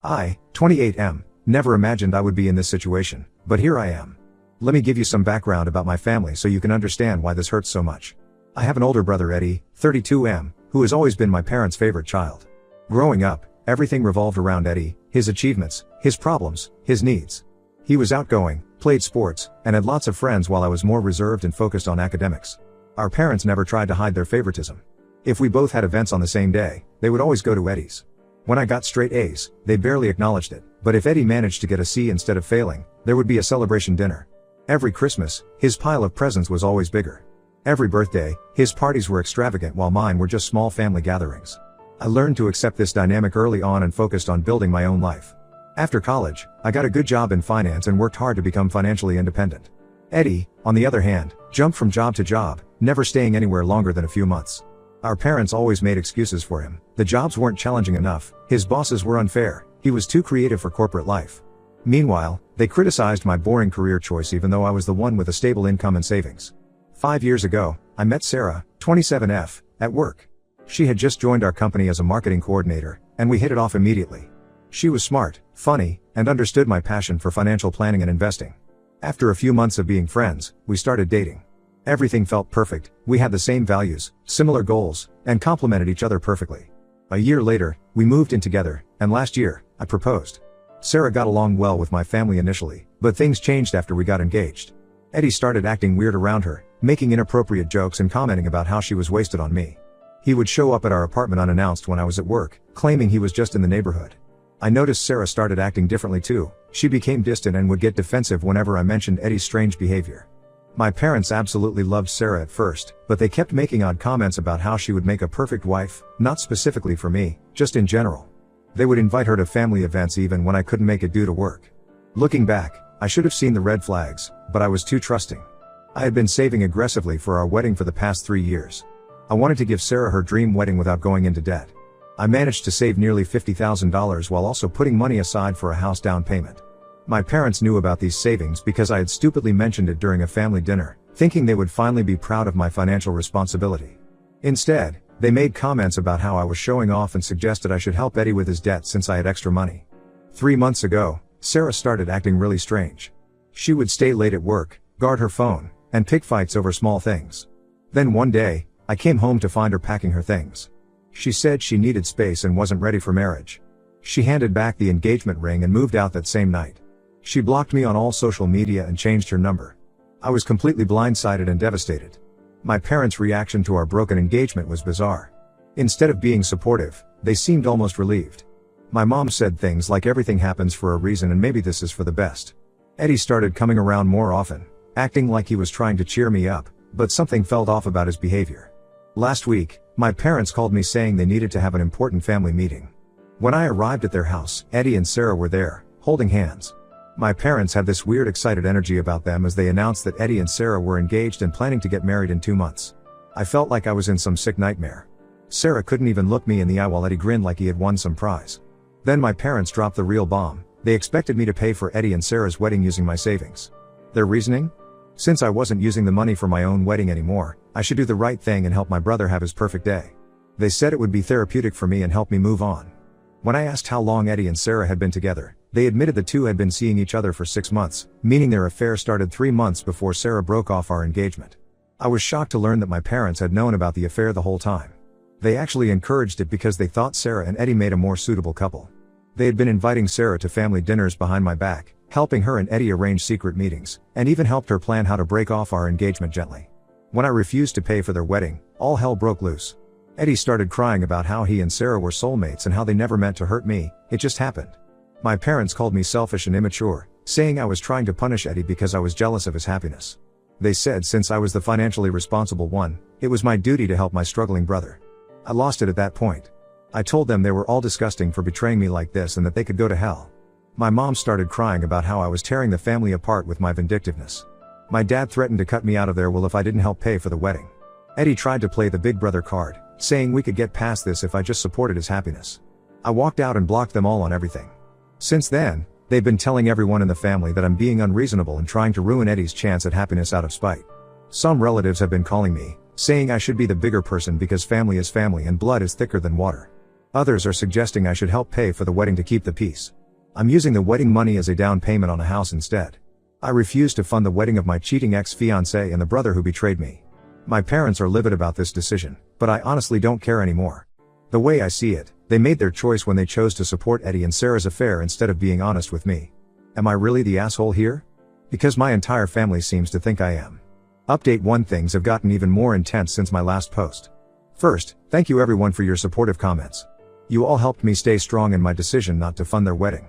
I, 28 never imagined I would be in this situation, but here I am. Let me give you some background about my family so you can understand why this hurts so much. I have an older brother Eddie, 32 who has always been my parents' favorite child. Growing up, everything revolved around Eddie, his achievements, his problems, his needs. He was outgoing, played sports, and had lots of friends while I was more reserved and focused on academics. Our parents never tried to hide their favoritism. If we both had events on the same day, they would always go to Eddie's. When I got straight A's, they barely acknowledged it, but if Eddie managed to get a C instead of failing, there would be a celebration dinner. Every Christmas, his pile of presents was always bigger. Every birthday, his parties were extravagant while mine were just small family gatherings. I learned to accept this dynamic early on and focused on building my own life. After college, I got a good job in finance and worked hard to become financially independent. Eddie, on the other hand, jumped from job to job, never staying anywhere longer than a few months. Our parents always made excuses for him. The jobs weren't challenging enough, his bosses were unfair, he was too creative for corporate life. Meanwhile, they criticized my boring career choice even though I was the one with a stable income and savings. 5 years ago, I met Sarah, 27 at work. She had just joined our company as a marketing coordinator, and we hit it off immediately. She was smart, funny, and understood my passion for financial planning and investing. After a few months of being friends, we started dating. Everything felt perfect, we had the same values, similar goals, and complemented each other perfectly. A year later, we moved in together, and last year, I proposed. Sarah got along well with my family initially, but things changed after we got engaged. Eddie started acting weird around her, making inappropriate jokes and commenting about how she was wasted on me. He would show up at our apartment unannounced when I was at work, claiming he was just in the neighborhood. I noticed Sarah started acting differently too. She became distant and would get defensive whenever I mentioned Eddie's strange behavior. My parents absolutely loved Sarah at first, but they kept making odd comments about how she would make a perfect wife, not specifically for me, just in general. They would invite her to family events even when I couldn't make it due to work. Looking back, I should have seen the red flags, but I was too trusting. I had been saving aggressively for our wedding for the past 3 years. I wanted to give Sarah her dream wedding without going into debt. I managed to save nearly $50,000 while also putting money aside for a house down payment. My parents knew about these savings because I had stupidly mentioned it during a family dinner, thinking they would finally be proud of my financial responsibility. Instead, they made comments about how I was showing off and suggested I should help Eddie with his debt since I had extra money. 3 months ago, Sarah started acting really strange. She would stay late at work, guard her phone, and pick fights over small things. Then one day, I came home to find her packing her things. She said she needed space and wasn't ready for marriage. She handed back the engagement ring and moved out that same night. She blocked me on all social media and changed her number. I was completely blindsided and devastated. My parents' reaction to our broken engagement was bizarre. Instead of being supportive, they seemed almost relieved. My mom said things like everything happens for a reason and maybe this is for the best. Eddie started coming around more often, acting like he was trying to cheer me up, but something felt off about his behavior. Last week, my parents called me saying they needed to have an important family meeting. When I arrived at their house, Eddie and Sarah were there, holding hands. My parents had this weird excited energy about them as they announced that Eddie and Sarah were engaged and planning to get married in 2 months. I felt like I was in some sick nightmare. Sarah couldn't even look me in the eye while Eddie grinned like he had won some prize. Then my parents dropped the real bomb. They expected me to pay for Eddie and Sarah's wedding using my savings. Their reasoning? Since I wasn't using the money for my own wedding anymore, I should do the right thing and help my brother have his perfect day. They said it would be therapeutic for me and help me move on. When I asked how long Eddie and Sarah had been together, they admitted the two had been seeing each other for 6 months, meaning their affair started 3 months before Sarah broke off our engagement. I was shocked to learn that my parents had known about the affair the whole time. They actually encouraged it because they thought Sarah and Eddie made a more suitable couple. They had been inviting Sarah to family dinners behind my back, helping her and Eddie arrange secret meetings, and even helped her plan how to break off our engagement gently. When I refused to pay for their wedding, all hell broke loose. Eddie started crying about how he and Sarah were soulmates and how they never meant to hurt me, it just happened. My parents called me selfish and immature, saying I was trying to punish Eddie because I was jealous of his happiness. They said since I was the financially responsible one, it was my duty to help my struggling brother. I lost it at that point. I told them they were all disgusting for betraying me like this and that they could go to hell. My mom started crying about how I was tearing the family apart with my vindictiveness. My dad threatened to cut me out of their will if I didn't help pay for the wedding. Eddie tried to play the big brother card, saying we could get past this if I just supported his happiness. I walked out and blocked them all on everything. Since then, they've been telling everyone in the family that I'm being unreasonable and trying to ruin Eddie's chance at happiness out of spite. Some relatives have been calling me, saying I should be the bigger person because family is family and blood is thicker than water. Others are suggesting I should help pay for the wedding to keep the peace. I'm using the wedding money as a down payment on a house instead. I refuse to fund the wedding of my cheating ex-fiancé and the brother who betrayed me. My parents are livid about this decision, but I honestly don't care anymore. The way I see it, they made their choice when they chose to support Eddie and Sarah's affair instead of being honest with me. Am I really the asshole here? Because my entire family seems to think I am. Update 1: Things have gotten even more intense since my last post. First, thank you everyone for your supportive comments. You all helped me stay strong in my decision not to fund their wedding.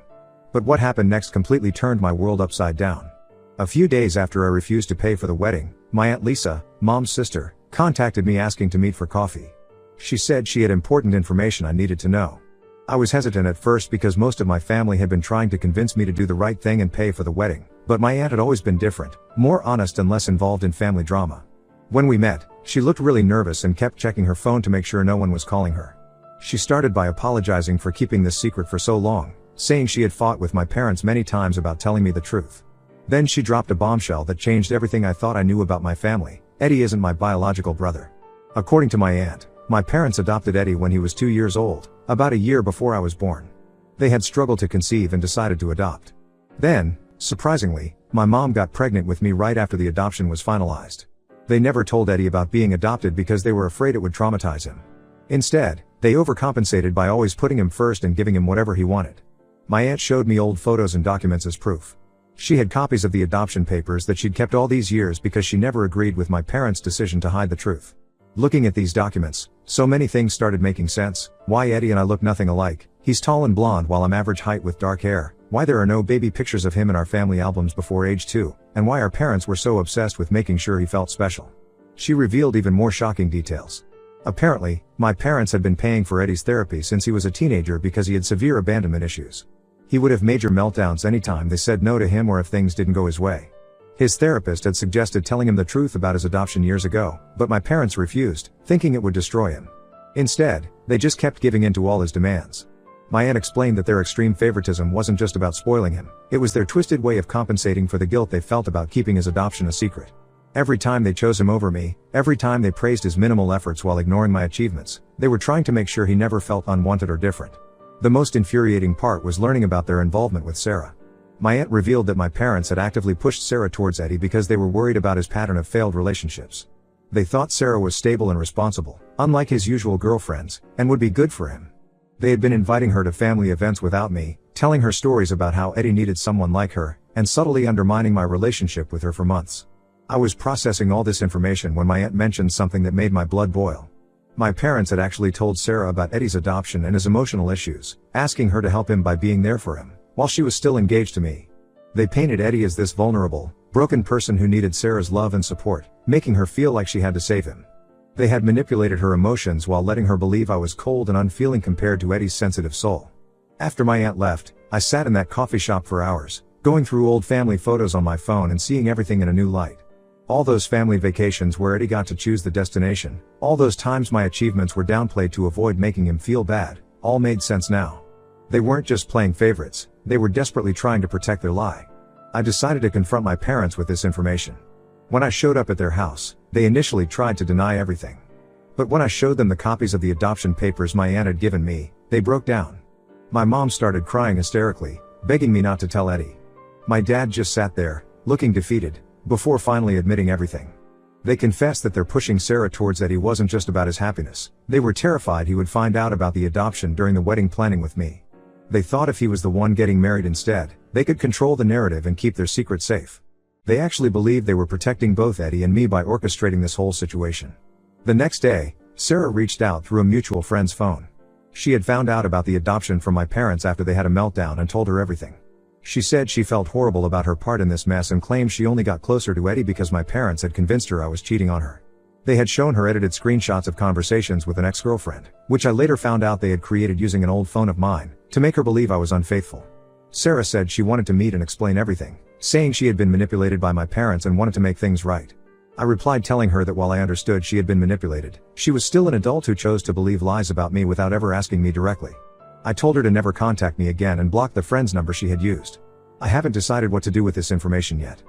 But what happened next completely turned my world upside down. A few days after I refused to pay for the wedding, my Aunt Lisa, Mom's sister, contacted me asking to meet for coffee. She said she had important information I needed to know. I was hesitant at first because most of my family had been trying to convince me to do the right thing and pay for the wedding, but my aunt had always been different, more honest and less involved in family drama. When we met, she looked really nervous and kept checking her phone to make sure no one was calling her. She started by apologizing for keeping this secret for so long, saying she had fought with my parents many times about telling me the truth. Then she dropped a bombshell that changed everything I thought I knew about my family. Eddie isn't my biological brother. According to my aunt, my parents adopted Eddie when he was 2 years old, about a year before I was born. They had struggled to conceive and decided to adopt. Then, surprisingly, my mom got pregnant with me right after the adoption was finalized. They never told Eddie about being adopted because they were afraid it would traumatize him. Instead, they overcompensated by always putting him first and giving him whatever he wanted. My aunt showed me old photos and documents as proof. She had copies of the adoption papers that she'd kept all these years because she never agreed with my parents' decision to hide the truth. Looking at these documents, so many things started making sense. Why Eddie and I look nothing alike. He's tall and blonde while I'm average height with dark hair. Why there are no baby pictures of him in our family albums before age 2, and why our parents were so obsessed with making sure he felt special. She revealed even more shocking details. Apparently, my parents had been paying for Eddie's therapy since he was a teenager because he had severe abandonment issues. He would have major meltdowns anytime they said no to him or if things didn't go his way. His therapist had suggested telling him the truth about his adoption years ago, but my parents refused, thinking it would destroy him. Instead, they just kept giving in to all his demands. My aunt explained that their extreme favoritism wasn't just about spoiling him, it was their twisted way of compensating for the guilt they felt about keeping his adoption a secret. Every time they chose him over me, every time they praised his minimal efforts while ignoring my achievements, they were trying to make sure he never felt unwanted or different. The most infuriating part was learning about their involvement with Sarah. My aunt revealed that my parents had actively pushed Sarah towards Eddie because they were worried about his pattern of failed relationships. They thought Sarah was stable and responsible, unlike his usual girlfriends, and would be good for him. They had been inviting her to family events without me, telling her stories about how Eddie needed someone like her, and subtly undermining my relationship with her for months. I was processing all this information when my aunt mentioned something that made my blood boil. My parents had actually told Sarah about Eddie's adoption and his emotional issues, asking her to help him by being there for him, while she was still engaged to me. They painted Eddie as this vulnerable, broken person who needed Sarah's love and support, making her feel like she had to save him. They had manipulated her emotions while letting her believe I was cold and unfeeling compared to Eddie's sensitive soul. After my aunt left, I sat in that coffee shop for hours, going through old family photos on my phone and seeing everything in a new light. All those family vacations where Eddie got to choose the destination, all those times my achievements were downplayed to avoid making him feel bad, all made sense now. They weren't just playing favorites, they were desperately trying to protect their lie. I decided to confront my parents with this information. When I showed up at their house, they initially tried to deny everything. But when I showed them the copies of the adoption papers my aunt had given me, they broke down. My mom started crying hysterically, begging me not to tell Eddie. My dad just sat there, looking defeated, before finally admitting everything. They confessed that their pushing Sarah towards Eddie wasn't just about his happiness, they were terrified he would find out about the adoption during the wedding planning with me. They thought if he was the one getting married instead, they could control the narrative and keep their secret safe. They actually believed they were protecting both Eddie and me by orchestrating this whole situation. The next day, Sarah reached out through a mutual friend's phone. She had found out about the adoption from my parents after they had a meltdown and told her everything. She said she felt horrible about her part in this mess and claimed she only got closer to Eddie because my parents had convinced her I was cheating on her. They had shown her edited screenshots of conversations with an ex-girlfriend, which I later found out they had created using an old phone of mine, to make her believe I was unfaithful. Sarah said she wanted to meet and explain everything, saying she had been manipulated by my parents and wanted to make things right. I replied telling her that while I understood she had been manipulated, she was still an adult who chose to believe lies about me without ever asking me directly. I told her to never contact me again and blocked the friend's number she had used. I haven't decided what to do with this information yet.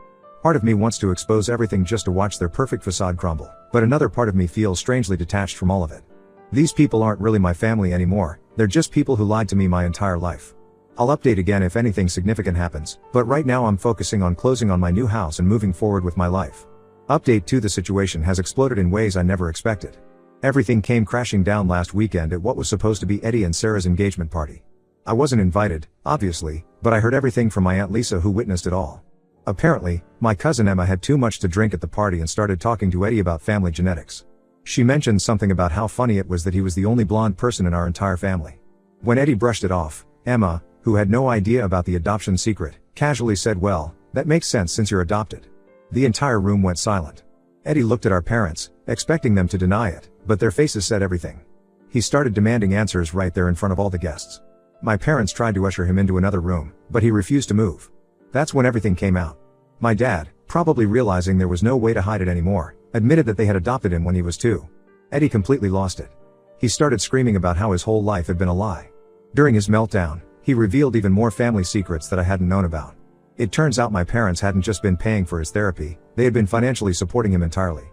Part of me wants to expose everything just to watch their perfect facade crumble, but another part of me feels strangely detached from all of it. These people aren't really my family anymore, They're just people who lied to me my entire life. I'll update again if anything significant happens, but right now I'm focusing on closing on my new house and moving forward with my life. Update 2: The situation has exploded in ways I never expected. Everything came crashing down last weekend at what was supposed to be Eddie and Sarah's engagement party. I wasn't invited, obviously, but I heard everything from my Aunt Lisa, who witnessed it all. Apparently, my cousin Emma had too much to drink at the party and started talking to Eddie about family genetics. She mentioned something about how funny it was that he was the only blonde person in our entire family. When Eddie brushed it off, Emma, who had no idea about the adoption secret, casually said, "Well, that makes sense since you're adopted." The entire room went silent. Eddie looked at our parents, expecting them to deny it, but their faces said everything. He started demanding answers right there in front of all the guests. My parents tried to usher him into another room, but he refused to move. That's when everything came out. My dad, probably realizing there was no way to hide it anymore, admitted that they had adopted him when he was 2. Eddie completely lost it. He started screaming about how his whole life had been a lie. During his meltdown, he revealed even more family secrets that I hadn't known about. It turns out my parents hadn't just been paying for his therapy, they had been financially supporting him entirely.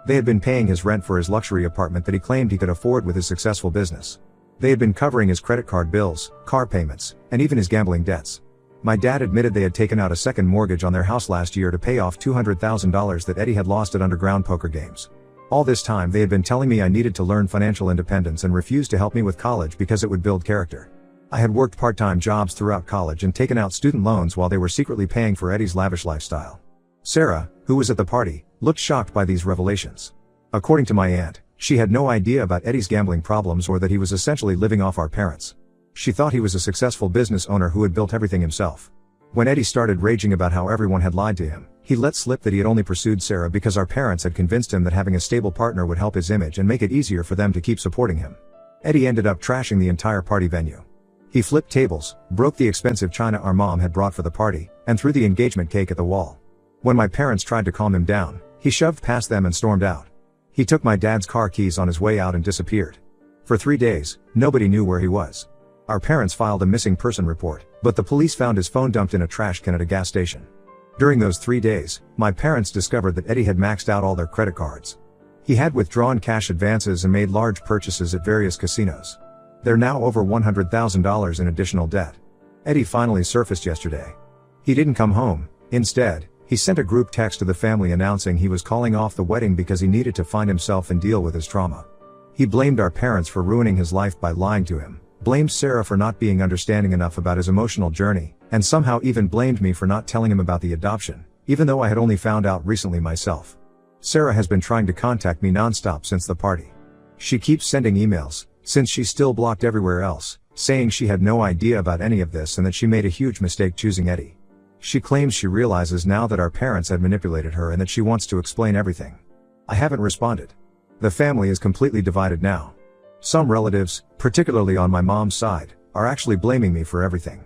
They had been paying his rent for his luxury apartment that he claimed he could afford with his successful business. They had been covering his credit card bills, car payments, and even his gambling debts. My dad admitted they had taken out a second mortgage on their house last year to pay off $200,000 that Eddie had lost at underground poker games. All this time they had been telling me I needed to learn financial independence and refused to help me with college because it would build character. I had worked part-time jobs throughout college and taken out student loans while they were secretly paying for Eddie's lavish lifestyle. Sarah, who was at the party, looked shocked by these revelations. According to my aunt, she had no idea about Eddie's gambling problems or that he was essentially living off our parents. She thought he was a successful business owner who had built everything himself. When Eddie started raging about how everyone had lied to him, he let slip that he had only pursued Sarah because our parents had convinced him that having a stable partner would help his image and make it easier for them to keep supporting him. Eddie ended up trashing the entire party venue. He flipped tables, broke the expensive china our mom had brought for the party, and threw the engagement cake at the wall. When my parents tried to calm him down, he shoved past them and stormed out. He took my dad's car keys on his way out and disappeared. For 3 days, nobody knew where he was. Our parents filed a missing person report, but the police found his phone dumped in a trash can at a gas station. During those 3 days, my parents discovered that Eddie had maxed out all their credit cards. He had withdrawn cash advances and made large purchases at various casinos. They're now over $100,000 in additional debt. Eddie finally surfaced yesterday. He didn't come home. Instead, he sent a group text to the family announcing he was calling off the wedding because he needed to find himself and deal with his trauma. He blamed our parents for ruining his life by lying to him, blamed Sarah for not being understanding enough about his emotional journey, and somehow even blamed me for not telling him about the adoption, even though I had only found out recently myself. Sarah has been trying to contact me nonstop since the party. She keeps sending emails, since she's still blocked everywhere else, saying she had no idea about any of this and that she made a huge mistake choosing Eddie. She claims she realizes now that our parents had manipulated her and that she wants to explain everything. I haven't responded. The family is completely divided now. Some relatives, particularly on my mom's side, are actually blaming me for everything.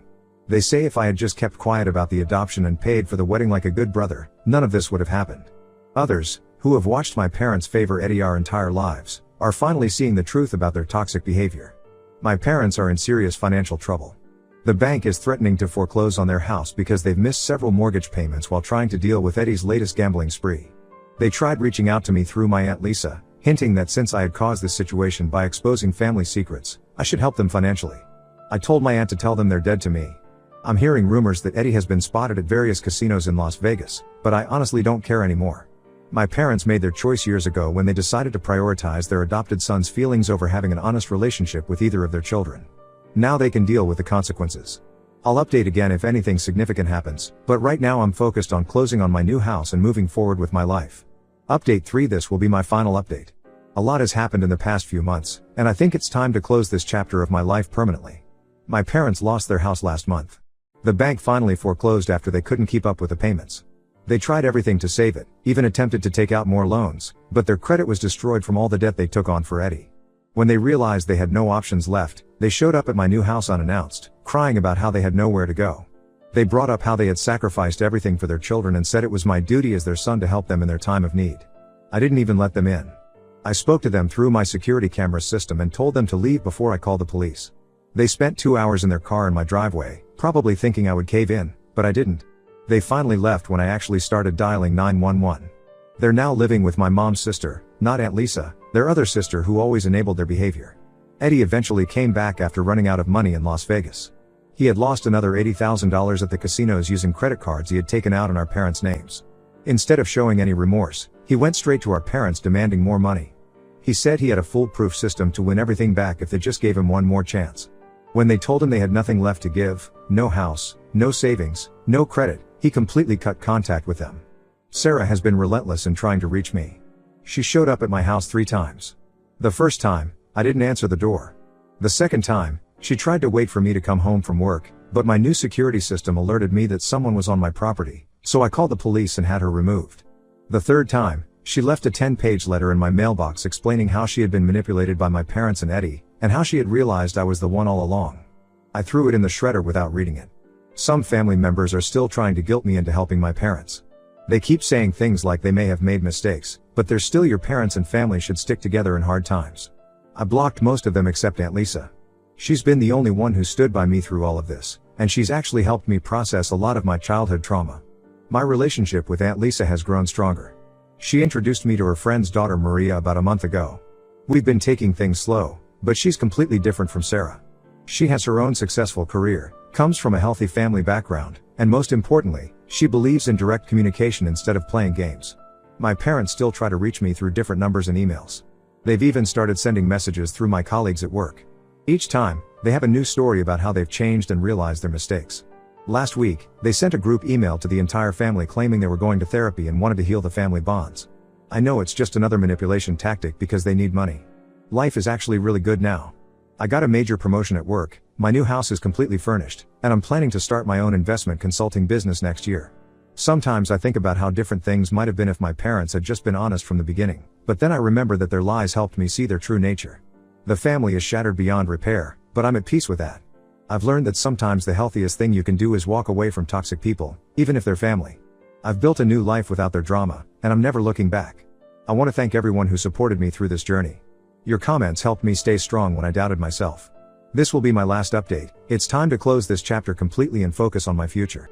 They say if I had just kept quiet about the adoption and paid for the wedding like a good brother, none of this would have happened. Others, who have watched my parents favor Eddie our entire lives, are finally seeing the truth about their toxic behavior. My parents are in serious financial trouble. The bank is threatening to foreclose on their house because they've missed several mortgage payments while trying to deal with Eddie's latest gambling spree. They tried reaching out to me through my Aunt Lisa, hinting that since I had caused this situation by exposing family secrets, I should help them financially. I told my aunt to tell them they're dead to me. I'm hearing rumors that Eddie has been spotted at various casinos in Las Vegas, but I honestly don't care anymore. My parents made their choice years ago when they decided to prioritize their adopted son's feelings over having an honest relationship with either of their children. Now they can deal with the consequences. I'll update again if anything significant happens, but right now I'm focused on closing on my new house and moving forward with my life. Update 3: This will be my final update. A lot has happened in the past few months, and I think it's time to close this chapter of my life permanently. My parents lost their house last month. The bank finally foreclosed after they couldn't keep up with the payments. They tried everything to save it, even attempted to take out more loans, but their credit was destroyed from all the debt they took on for Eddie. When they realized they had no options left, they showed up at my new house unannounced, crying about how they had nowhere to go. They brought up how they had sacrificed everything for their children and said it was my duty as their son to help them in their time of need. I didn't even let them in. I spoke to them through my security camera system and told them to leave before I called the police. They spent 2 hours in their car in my driveway, probably thinking I would cave in, but I didn't. They finally left when I actually started dialing 911. They're now living with my mom's sister, not Aunt Lisa, their other sister who always enabled their behavior. Eddie eventually came back after running out of money in Las Vegas. He had lost another $80,000 at the casinos using credit cards he had taken out in our parents' names. Instead of showing any remorse, he went straight to our parents demanding more money. He said he had a foolproof system to win everything back if they just gave him one more chance. When they told him they had nothing left to give, no house, no savings, no credit, he completely cut contact with them. Sarah has been relentless in trying to reach me. She showed up at my house 3 times. The first time, I didn't answer the door. The second time, she tried to wait for me to come home from work, but my new security system alerted me that someone was on my property, so I called the police and had her removed. The third time, she left a 10-page letter in my mailbox explaining how she had been manipulated by my parents and Eddie, and how she had realized I was the one all along. I threw it in the shredder without reading it. Some family members are still trying to guilt me into helping my parents. They keep saying things like they may have made mistakes, but they're still your parents and family should stick together in hard times. I blocked most of them except Aunt Lisa. She's been the only one who stood by me through all of this, and she's actually helped me process a lot of my childhood trauma. My relationship with Aunt Lisa has grown stronger. She introduced me to her friend's daughter Maria about a month ago. We've been taking things slow, but she's completely different from Sarah. She has her own successful career, comes from a healthy family background, and most importantly, she believes in direct communication instead of playing games. My parents still try to reach me through different numbers and emails. They've even started sending messages through my colleagues at work. Each time, they have a new story about how they've changed and realized their mistakes. Last week, they sent a group email to the entire family claiming they were going to therapy and wanted to heal the family bonds. I know it's just another manipulation tactic because they need money. Life is actually really good now. I got a major promotion at work, my new house is completely furnished, and I'm planning to start my own investment consulting business next year. Sometimes I think about how different things might have been if my parents had just been honest from the beginning, but then I remember that their lies helped me see their true nature. The family is shattered beyond repair, but I'm at peace with that. I've learned that sometimes the healthiest thing you can do is walk away from toxic people, even if they're family. I've built a new life without their drama, and I'm never looking back. I want to thank everyone who supported me through this journey. Your comments helped me stay strong when I doubted myself. This will be my last update. It's time to close this chapter completely and focus on my future.